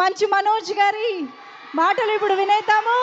మంచు మనోజ్ గారి మాటలు ఇప్పుడు వినేద్దాము.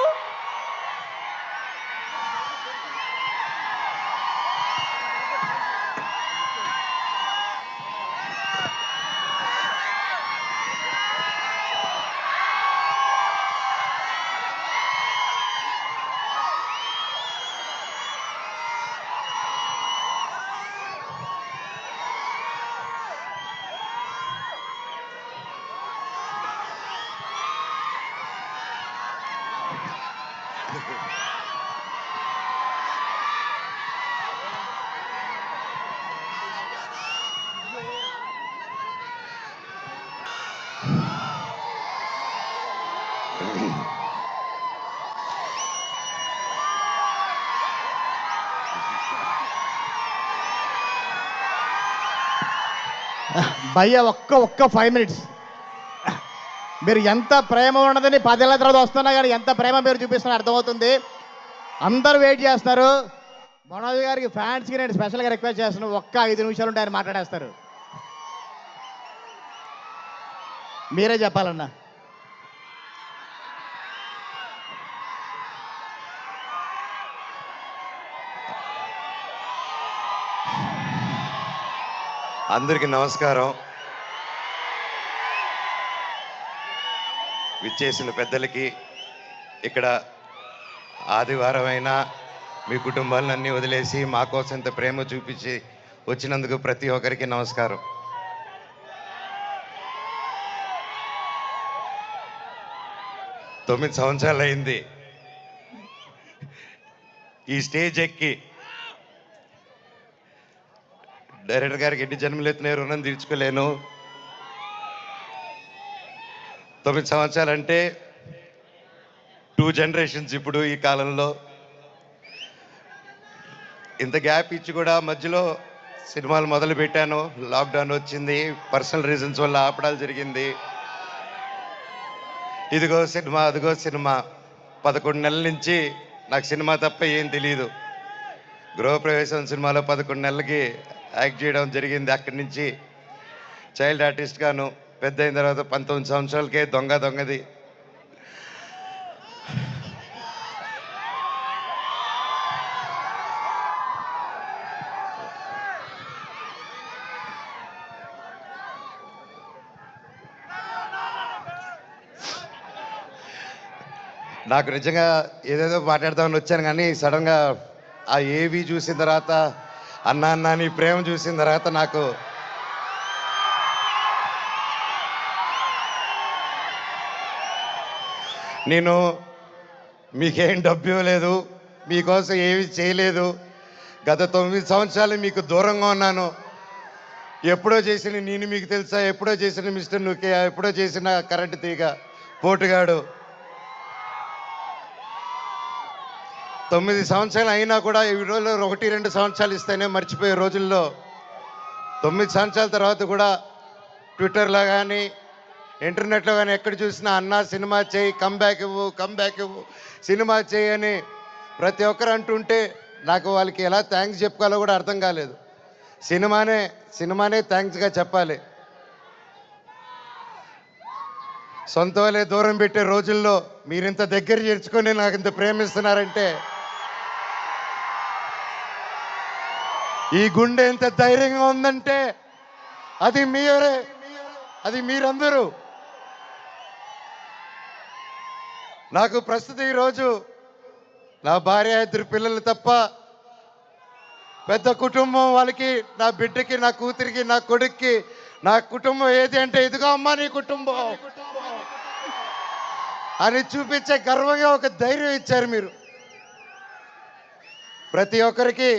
భయ్య ఒక్క 5 మినిట్స్. మీరు ఎంత ప్రేమ ఉన్నదని 10 ఏళ్ళ తర్వాత వస్తున్నా కానీ ఎంత ప్రేమ మీరు చూపిస్తున్నా అర్థమవుతుంది. అందరూ వెయిట్ చేస్తారు. మనోజ్ గారికి ఫ్యాన్స్కి నేను స్పెషల్గా రిక్వెస్ట్ చేస్తున్నాను, ఒక్క 5 నిమిషాలు ఉంటే ఆయన మాట్లాడేస్తారు. మీరే చెప్పాలన్నా. అందరికీ నమస్కారం. విచ్చేసిన పెద్దలకి, ఇక్కడ ఆదివారం అయినా మీ కుటుంబాలన్నీ వదిలేసి మా కోసం ఇంత ప్రేమ చూపించి వచ్చినందుకు ప్రతి ఒక్కరికి నమస్కారం. తొమ్మిది సంవత్సరాలు అయింది ఈ స్టేజ్ ఎక్కి. డైరెక్టర్ గారికి ఎన్ని జన్మలు ఎత్తిన రుణం తీర్చుకోలేను. 9 సంవత్సరాలు అంటే 2 జనరేషన్స్. ఇప్పుడు ఈ కాలంలో ఇంత గ్యాప్ ఇచ్చి కూడా మధ్యలో సినిమాలు మొదలు పెట్టాను. లాక్డౌన్ వచ్చింది, పర్సనల్ రీజన్స్ వల్ల ఆపడాలు జరిగింది. ఇదిగో సినిమా, అదిగో సినిమా. 11 నెలల నుంచి నాకు సినిమా తప్ప ఏం తెలియదు. గృహప్రవేశం సినిమాలో 11 నెలలకి యాక్ట్ చేయడం జరిగింది. అక్కడి నుంచి చైల్డ్ ఆర్టిస్ట్ గాను పెద్ద అయిన తర్వాత 19 సంవత్సరాలకే దొంగది. నాకు నిజంగా ఏదేదో మాట్లాడదామని వచ్చాను, కానీ సడన్గా ఆ ఏవి చూసిన తర్వాత, అన్నా నీ ప్రేమ చూసిన తర్వాత నాకు నేను మీకేం డబ్బు ఇవ్వలేదు, మీకోసం ఏమి చేయలేదు. గత 9 సంవత్సరాలు మీకు దూరంగా ఉన్నాను. ఎప్పుడో చేసిన నేను మీకు తెలుసా, ఎప్పుడో చేసిన మిస్టర్ నుకే, ఎప్పుడో చేసిన కరెంట్ తీగ పోటుగాడు. 9 సంవత్సరాలు అయినా కూడా ఈ రోజుల్లో 1-2 సంవత్సరాలు ఇస్తేనే మర్చిపోయే రోజుల్లో 9 సంవత్సరాల తర్వాత కూడా ట్విట్టర్లో కానీ ఇంటర్నెట్లో కానీ ఎక్కడ చూసినా అన్నా సినిమా చేయి, కమ్బ్యాక్ ఇవ్వు, సినిమా చేయి అని ప్రతి ఒక్కరు అంటుంటే నాకు వాళ్ళకి ఎలా థ్యాంక్స్ చెప్పుకోవాలో కూడా అర్థం కాలేదు. సినిమానే థ్యాంక్స్గా చెప్పాలి. సొంత వాళ్ళే దూరం పెట్టే రోజుల్లో మీరింత దగ్గర చేర్చుకొని నాకు ఇంత ప్రేమిస్తున్నారంటే, ఈ గుండె ఎంత ధైర్యంగా ఉందంటే అది మీరే, అది మీరందరూ. నాకు ప్రస్తుతం ఈరోజు నా భార్య, 2 పిల్లలు తప్ప పెద్ద కుటుంబం. వాళ్ళకి, నా బిడ్డకి, నా కూతురికి, నా కొడుక్కి నా కుటుంబం ఏది అంటే ఇదిగో అమ్మా నీ కుటుంబం అని చూపించే గర్వంగా ఒక ధైర్యం ఇచ్చారు మీరు. ప్రతి ఒక్కరికి,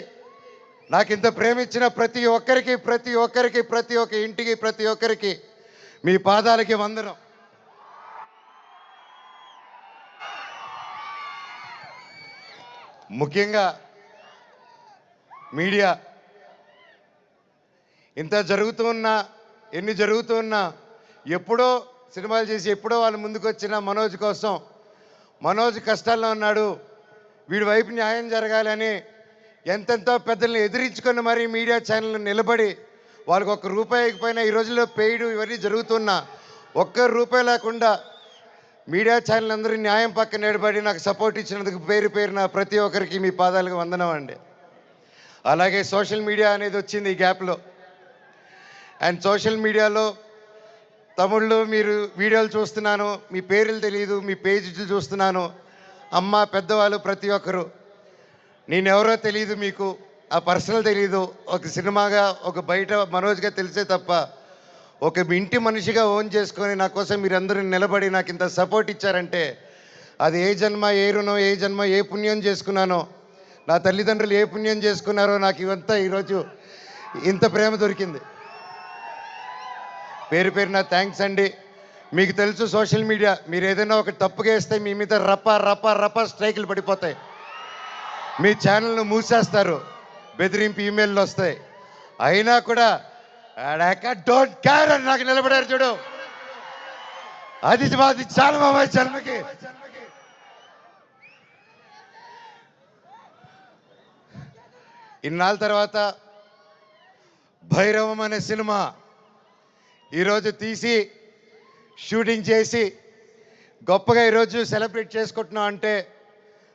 నాకు ఇంత ప్రేమ ఇచ్చిన ప్రతి ఒక్క ఇంటికి, ప్రతి ఒక్కరికి మీ పాదాలకి వందనం. ముఖ్యంగా మీడియా, ఇంత జరుగుతున్నా, ఎన్ని జరుగుతున్నా, ఎప్పుడో సినిమాలు చేసి ఎప్పుడో వాళ్ళు ముందుకు వచ్చిన మనోజ్ కోసం, మనోజ్ కష్టాల్లో ఉన్నాడు, వీడి వైపు న్యాయం జరగాలని ఎంతెంతో పెద్దల్ని ఎదిరించుకొని మరీ మీడియా ఛానల్ నిలబడి వాళ్ళకి ₹1 ఇకపోయినా ఈ రోజుల్లో పెయిడ్ ఇవన్నీ జరుగుతున్నా ₹1 లేకుండా మీడియా ఛానల్ అందరూ న్యాయం పక్కన నిలబడి నాకు సపోర్ట్ ఇచ్చినందుకు పేరు పేరున ప్రతి ఒక్కరికి మీ పాదాలకు వందనం అండి. అలాగే సోషల్ మీడియా అనేది వచ్చింది ఈ గ్యాప్లో. అండ్ సోషల్ మీడియాలో తమ్ముళ్ళు మీరు వీడియోలు చూస్తున్నాను, మీ పేర్లు తెలియదు, మీ పేజీలు చూస్తున్నాను. అమ్మ పెద్దవాళ్ళు ప్రతి ఒక్కరు, నేనెవరో తెలియదు, మీకు ఆ పర్సనల్ తెలియదు. ఒక సినిమాగా ఒక బయట మనోజ్గా తెలిసే తప్ప ఒక ఇంటి మనిషిగా ఓన్ చేసుకొని నా కోసం మీరందరూ నిలబడి నాకు ఇంత సపోర్ట్ ఇచ్చారంటే అది ఏ జన్మ ఏ రుణం, ఏ జన్మ ఏ పుణ్యం చేసుకున్నానో, నా తల్లిదండ్రులు ఏ పుణ్యం చేసుకున్నారో నాకు ఇవంతా ఈరోజు ఇంత ప్రేమ దొరికింది. పేరు పేరున థ్యాంక్స్ అండి. మీకు తెలుసు సోషల్ మీడియా, మీరు ఏదైనా ఒక తప్పుగా వేస్తే మీ మీద రప్ప స్ట్రైకులు పడిపోతాయి, మీ ఛానల్ను మూసేస్తారు, బెదిరింపు ఈమెయిల్లు వస్తాయి. అయినా కూడా డోంట్ కేర్ అని నాకు నిలబడారు చూడు, అది చాలా మా జన్మకి. ఇన్నాళ్ళ తర్వాత భైరవం అనే సినిమా ఈరోజు తీసి షూటింగ్ చేసి గొప్పగా ఈరోజు సెలబ్రేట్ చేసుకుంటున్నాం అంటే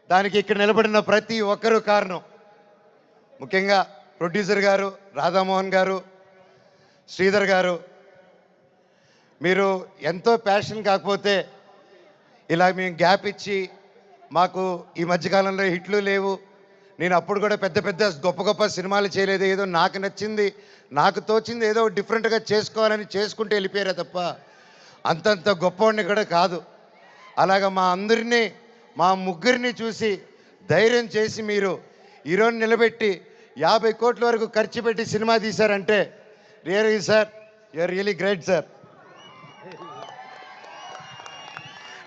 దానికి ఇక్కడ నిలబడిన ప్రతి ఒక్కరూ కారణం. ముఖ్యంగా ప్రొడ్యూసర్ గారు, రాధామోహన్ గారు, శ్రీధర్ గారు, మీరు ఎంతో ప్యాషన్ కాకపోతే ఇలా మేము గ్యాప్ ఇచ్చి, మాకు ఈ మధ్యకాలంలో హిట్లు లేవు, నేను అప్పుడు కూడా పెద్ద గొప్ప సినిమాలు చేయలేదు, ఏదో నాకు నచ్చింది నాకు తోచింది ఏదో డిఫరెంట్గా చేసుకోవాలని చేసుకుంటూ వెళ్ళిపోయారే తప్ప అంతంత గొప్పవాడిని కూడా కాదు. అలాగా మా అందరినీ, మా ముగ్గురిని చూసి ధైర్యం చేసి మీరు ఈరోజు నిలబెట్టి 50 కోట్ల వరకు ఖర్చు పెట్టి సినిమా తీశారంటే really sir, you are really great sir.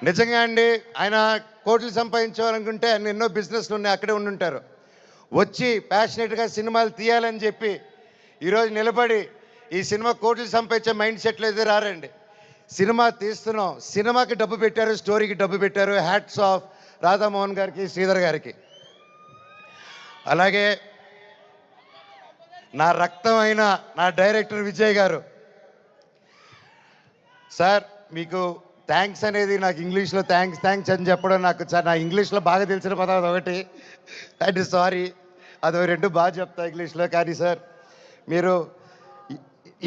నిజంగా అండి, ఆయన కోట్లు సంపాదించాలనుకుంటే ఆయన ఎన్నో బిజినెస్లు ఉన్నాయి, అక్కడే ఉండుంటారు. వచ్చి ప్యాషనెట్గా సినిమాలు తీయాలని చెప్పి ఈరోజు నిలబడి ఈ సినిమా కోట్లు సంపాదించే మైండ్ సెట్లు అయితే రారండి. సినిమా తీస్తున్నాం, సినిమాకి డబ్బు పెట్టారు, స్టోరీకి డబ్బు పెట్టారు. హ్యాట్స్ ఆఫ్ రాధామోహన్ గారికి, శ్రీధర్ గారికి. అలాగే నా రక్తం అయిన నా డైరెక్టర్ విజయ్ గారు. సార్ మీకు థ్యాంక్స్ అనేది నాకు ఇంగ్లీష్లో థ్యాంక్స్ అని చెప్పడం నాకు నా ఇంగ్లీష్లో బాగా తెలిసిన పదం అదొకటి, అండ్ సారీ అదో 2 బాగా చెప్తా ఇంగ్లీష్లో. కానీ సార్ మీరు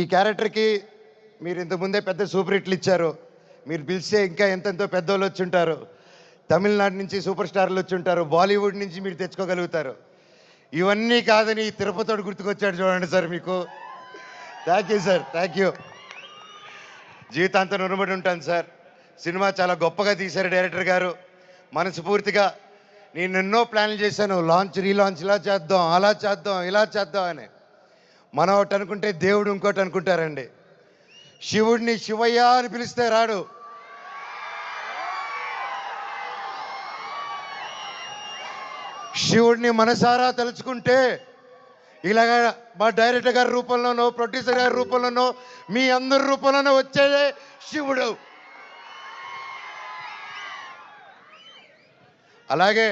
ఈ క్యారెక్టర్కి మీరు ఇంతకుముందే పెద్ద సూపర్ హిట్లు ఇచ్చారు, మీరు పిలిస్తే ఇంకా ఎంతెంతో పెద్దోళ్ళు వచ్చి ఉంటారు, తమిళనాడు నుంచి సూపర్ స్టార్లు వచ్చి ఉంటారు, బాలీవుడ్ నుంచి మీరు తెచ్చుకోగలుగుతారు. ఇవన్నీ కాదని తిరుపతితో గుర్తుకొచ్చాడు చూడండి సార్, మీకు thank you sir, thank you. జీవితాంతం రుణపడి ఉంటాను సార్. సినిమా చాలా గొప్పగా తీశారు డైరెక్టర్ గారు. మనస్ఫూర్తిగా నేను ఎన్నో ప్లాన్లు చేశాను, లాంచ్ రీలాంచ్ ఇలా చేద్దాం, అలా చేద్దాం, ఇలా చేద్దాం అని. మనం ఒకటి అనుకుంటే దేవుడు ఇంకోటి అనుకుంటారండి. శివుడిని శివయ్య అని పిలిస్తే రాడు, శివుడిని మనసారా తలుచుకుంటే ఇలాగా మా డైరెక్టర్ గారి రూపంలోనో, ప్రొడ్యూసర్ గారి రూపంలోనో, మీ అందరి రూపంలోనో వచ్చేదే శివుడు. అలాగే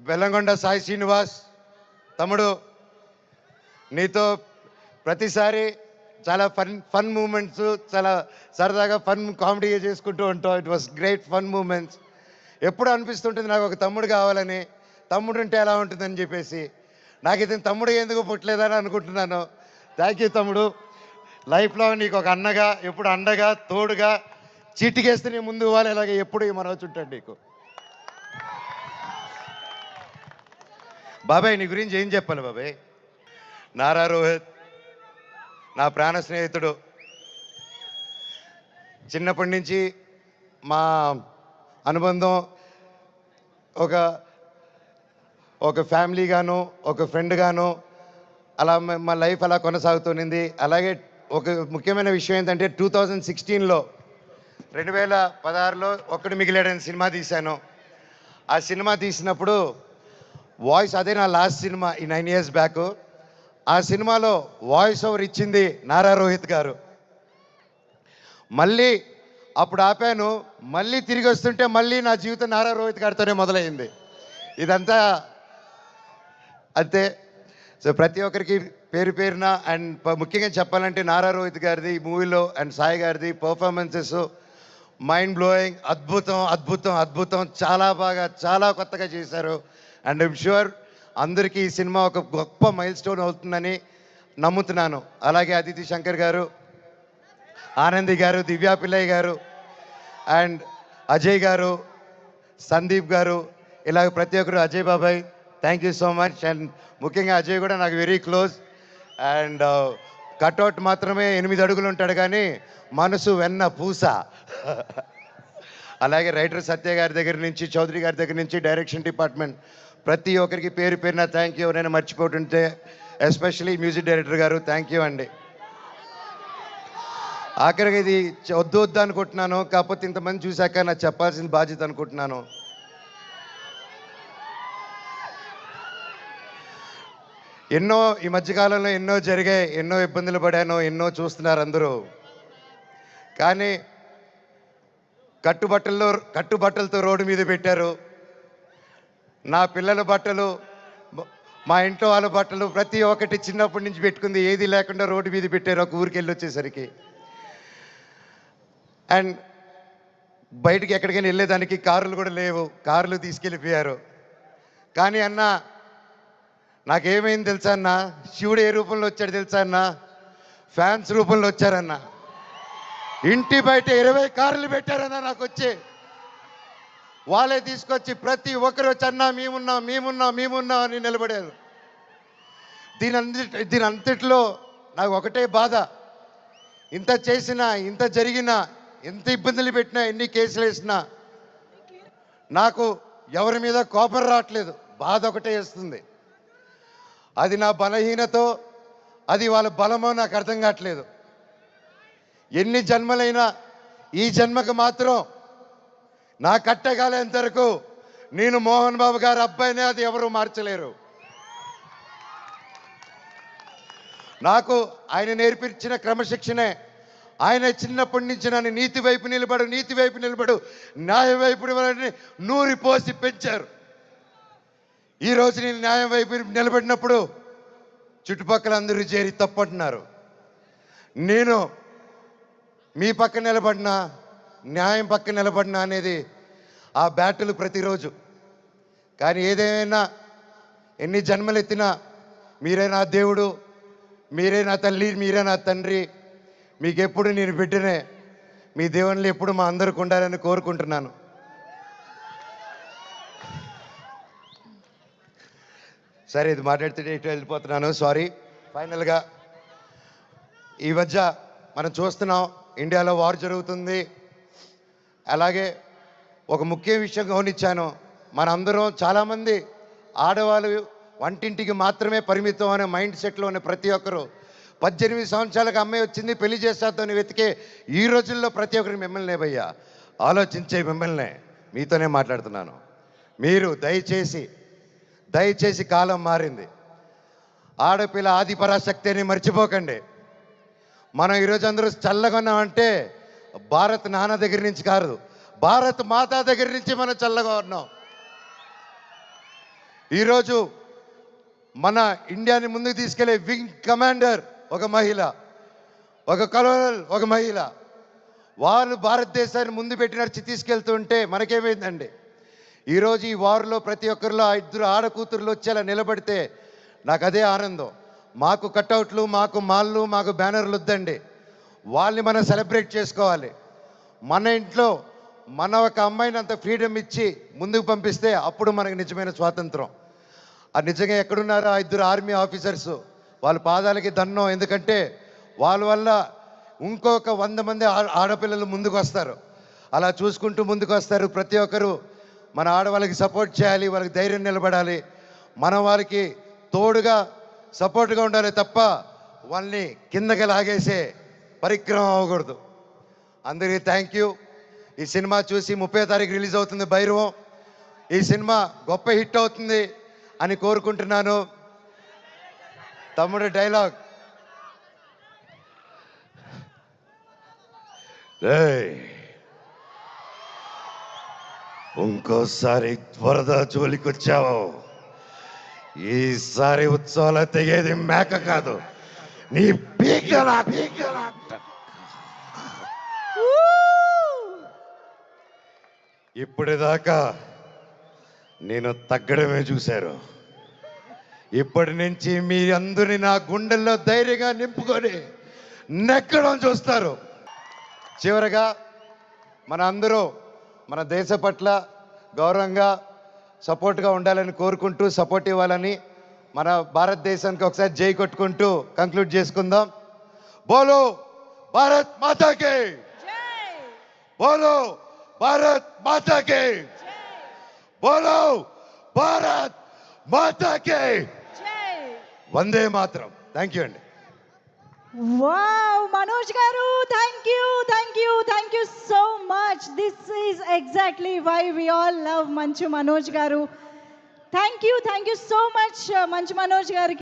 బెల్లంకొండ సాయి శ్రీనివాస్ తమ్ముడు, నీతో ప్రతిసారి చాలా ఫన్ మూమెంట్స్, చాలా సరదాగా ఫన్ కామెడీ చేసుకుంటూ ఉంటాం. It was great fun moments. ఎప్పుడు అనిపిస్తుంటుంది నాకు ఒక తమ్ముడు కావాలని, తమ్ముడు ఉంటే ఎలా ఉంటుందని చెప్పేసి. నాకు ఇతను తమ్ముడు ఎందుకు పుట్టలేదని అనుకుంటున్నాను. థ్యాంక్ యూ తమ్ముడు. లైఫ్లో నీకు ఒక అన్నగా, ఎప్పుడు అండగా, తోడుగా, చీటికేస్తే నీ ముందు ఇవ్వాలి, ఇలాగే ఎప్పుడు ఈ మనవచ్చు ఉంటాడు నీకు. బాబాయ్ నీ గురించి ఏం చెప్పాలి బాబాయ్? నారా రోహిత్ నా ప్రాణ స్నేహితుడు. చిన్నప్పటి నుంచి మా అనుబంధం ఒక ఫ్యామిలీగాను, ఒక ఫ్రెండ్గాను అలా మా లైఫ్ అలా కొనసాగుతుంది. అలాగే ఒక ముఖ్యమైన విషయం ఏంటంటే 2016లో 2016లో ఒక్కడు మిగిలాడని సినిమా తీశాను. ఆ సినిమా తీసినప్పుడు వాయిస్, అదే నా లాస్ట్ సినిమా ఈ 9 years బ్యాక్. ఆ సినిమాలో వాయిస్ ఓవర్ ఇచ్చింది నారా రోహిత్ గారు. మళ్ళీ అప్పుడు ఆపాను, మళ్ళీ తిరిగి వస్తుంటే మళ్ళీ నా జీవితం నారా రోహిత్ గారితోనే మొదలైంది. ఇదంతా అంతే. సో ప్రతి ఒక్కరికి పేరు పేరున అండ్ ముఖ్యంగా చెప్పాలంటే నారా రోహిత్ గారిది ఈ మూవీలో అండ్ సాయి గారిది పర్ఫార్మెన్సెస్ మైండ్ బ్లోయింగ్, అద్భుతం అద్భుతం అద్భుతం, చాలా బాగా చాలా కొత్తగా చేశారు. అండ్ ఐమ్ ష్యూర్ అందరికీ ఈ సినిమా ఒక గొప్ప మైల్ స్టోన్ అవుతుందని నమ్ముతున్నాను. అలాగే అదితి శంకర్ గారు, ఆనంది గారు, దివ్యా పిల్లయ్య గారు అండ్ అజయ్ గారు, సందీప్ గారు, ఇలాగ ప్రతి ఒక్కరు, అజయ్ బాబాయ్ thank you so much. And ముఖ్యంగా అజయ్ కూడా నాకు వెరీ క్లోజ్. అండ్ కట్అవుట్ మాత్రమే 8 అడుగులు ఉంటాడు కానీ మనసు వెన్న పూస. అలాగే రైటర్ సత్య గారి దగ్గర నుంచి, చౌదరి గారి దగ్గర నుంచి, డైరెక్షన్ డిపార్ట్మెంట్ ప్రతి ఒక్కరికి పేరు పేరున థ్యాంక్ యూ. ఎవరైనా మర్చిపోతుంటే ఎస్పెషలీ మ్యూజిక్ డైరెక్టర్ గారు థ్యాంక్ యూ అండి. ఆఖరికి ఇది వద్దు వద్దు అనుకుంటున్నాను, కాకపోతే ఇంతమంది చూశాక నాకు చెప్పాల్సిన బాధ్యత అనుకుంటున్నాను. ఎన్నో ఈ మధ్యకాలంలో ఎన్నో జరిగాయి, ఎన్నో ఇబ్బందులు పడాను, ఎన్నో చూస్తున్నారు అందరూ. కానీ కట్టుబట్టలతో రోడ్డు మీద పెట్టారు. నా పిల్లల బట్టలు, మా ఇంట్లో వాళ్ళ బట్టలు ప్రతి ఒక్కటి చిన్నప్పటి నుంచి పెట్టుకుంది ఏది లేకుండా రోడ్డు మీద పెట్టారు ఒక ఊరికి వెళ్ళి వచ్చేసరికి. అండ్ బయటికి ఎక్కడికైనా వెళ్ళేదానికి కార్లు కూడా లేవు, కార్లు తీసుకెళ్ళిపోయారు. కానీ అన్న నాకేమైంది తెలుసా అన్న, శివుడు ఏ రూపంలో వచ్చాడు తెలుసా అన్న, ఫ్యాన్స్ రూపంలో వచ్చారన్న. ఇంటి బయట 20 కార్లు పెట్టారన్న నాకు వచ్చి. వాళ్ళే తీసుకొచ్చి ఒక్కరు వచ్చి అన్న మేమున్నాం మేమున్నాం మేమున్నాం అని నిలబడారు. దీని అంతట్లో నాకు ఒకటే బాధ, ఇంత చేసినా, ఇంత జరిగినా, ఎంత ఇబ్బందులు పెట్టినా, ఎన్ని కేసులు వేసినా నాకు ఎవరి మీద కోపం రావట్లేదు, బాధ ఒకటే వేస్తుంది. అది నా బలహీనతో, అది వాళ్ళ బలమో నాకు అర్థం కావట్లేదు. ఎన్ని జన్మలైనా ఈ జన్మకు మాత్రం నా కట్టగాలేంత వరకు నేను మోహన్ బాబు గారి అబ్బాయినే, అది ఎవరు మార్చలేరు. నాకు ఆయన నేర్పించిన క్రమశిక్షణే, ఆయన చిన్నప్పటి నుంచి నన్ను నీతి వైపు నిలబడు, న్యాయం వైపు నూరి పోసి పెంచారు. ఈరోజు నేను న్యాయం వైపు నిలబడినప్పుడు చుట్టుపక్కల అందరూ చేరి తప్పంటున్నారు. నేను మీ పక్క నిలబడినా, న్యాయం పక్క నిలబడినా అనేది ఆ బ్యాటిల్ ప్రతిరోజు. కానీ ఏదేమైనా, ఎన్ని జన్మలు ఎత్తినా మీరే నా దేవుడు, మీరే నా తల్లి, మీరే నా తండ్రి. మీకు ఎప్పుడు నేను బిడ్డనే. మీ దేవుళ్ళు ఎప్పుడు మా అందరికి ఉండాలని కోరుకుంటున్నాను. సరే, ఇది మాట్లాడితే ఇటు వెళ్ళిపోతున్నాను, సారీ. ఫైనల్గా ఈ మధ్య మనం చూస్తున్నాం, ఇండియాలో వార్ జరుగుతుంది. అలాగే ఒక ముఖ్య విషయం గమనించాను, మనందరం చాలామంది ఆడవాళ్ళు వంటింటికి మాత్రమే పరిమితం అనే మైండ్ సెట్లో ఉన్న ప్రతి ఒక్కరు 18 సంవత్సరాలకు అమ్మాయి వచ్చింది పెళ్లి చేస్తాతోని వెతికే ఈ రోజుల్లో ప్రతి ఒక్కరికి మిమ్మల్ని భయ్యా ఆలోచించే మిమ్మల్ని మీతోనే మాట్లాడుతున్నాను. మీరు దయచేసి కాలం మారింది. ఆడపిల్ల ఆదిపరాశక్తి అని మర్చిపోకండి. మనం ఈరోజు అందరూ చల్లగా ఉన్నామంటే భారత్ నాన్న దగ్గర నుంచి కాదు, భారత్ మాతా దగ్గర నుంచి మనం చల్లగా ఉన్నాం. ఈరోజు మన ఇండియాని ముందుకు తీసుకెళ్లే వింగ్ కమాండర్ ఒక మహిళ, ఒక కలోనల్ ఒక మహిళ. వాళ్ళు భారతదేశాన్ని ముందు పెట్టి నడిచి తీసుకెళ్తుంటే మనకేమైందండి? ఈరోజు ఈ వార్లో ప్రతి ఒక్కరిలో 2 ఆడకూతుర్లు వచ్చేలా నిలబడితే నాకు అదే ఆనందం. మాకు కట్అవుట్లు, మాకు మాళ్ళు, మాకు బ్యానర్లు వద్దండి. వాళ్ళని మనం సెలబ్రేట్ చేసుకోవాలి. మన ఇంట్లో మన ఒక అమ్మాయిని అంత ఫ్రీడమ్ ఇచ్చి ముందుకు పంపిస్తే అప్పుడు మనకు నిజమైన స్వాతంత్రం. అది నిజంగా ఎక్కడున్నారో ఆ 2 ఆర్మీ ఆఫీసర్స్, వాళ్ళ పాదాలకి దండం. ఎందుకంటే వాళ్ళ వల్ల ఇంకొక 100 మంది ఆడపిల్లలు ముందుకు వస్తారు. అలా చూసుకుంటూ ముందుకు వస్తారు. ప్రతి ఒక్కరు మన ఆడవాళ్ళకి సపోర్ట్ చేయాలి, వాళ్ళకి ధైర్యం నిలబడాలి, మనం వాళ్ళకి తోడుగా సపోర్ట్గా ఉండాలి తప్ప వాళ్ళని కిందకి లాగేసే పరిక్రమం అవ్వకూడదు. అందరికీ థ్యాంక్ యూ. ఈ సినిమా చూసి 30వ తారీఖు రిలీజ్ అవుతుంది భైరవం. ఈ సినిమా గొప్ప హిట్ అవుతుంది అని కోరుకుంటున్నాను. తమ్ముడు డైలాగ్, ఇంకోసారి వరద జోలికొచ్చావు, ఈసారి ఉత్సవాలు తెగేది మేక కాదు, నీ పీకల. ఇప్పటిదాకా నేను తగ్గడమే చూశారు. ఇప్పటి నుంచి మీ అందరిని నా గుండెల్లో ధైర్యంగా నింపుకొని నెక్కడం చూస్తారు. చివరగా మన అందరూ మన దేశ పట్ల గౌరవంగా సపోర్ట్గా ఉండాలని కోరుకుంటూ సపోర్ట్ ఇవ్వాలని మన భారతదేశానికి ఒకసారి జై కొట్టుకుంటూ కంక్లూడ్ చేసుకుందాం. బోలో భారత్ మాతాకి, బోలో భారత్ మాతాకి, బోలో భారత్ మాతాకి, వందే మాత్రం. థ్యాంక్ యూ అండి. వావ్ మనోజ్ గారు, thank you so much. This is exactly why we all love Manchu Manoj గారు. Thank you so much Manchu Manoj గారికి.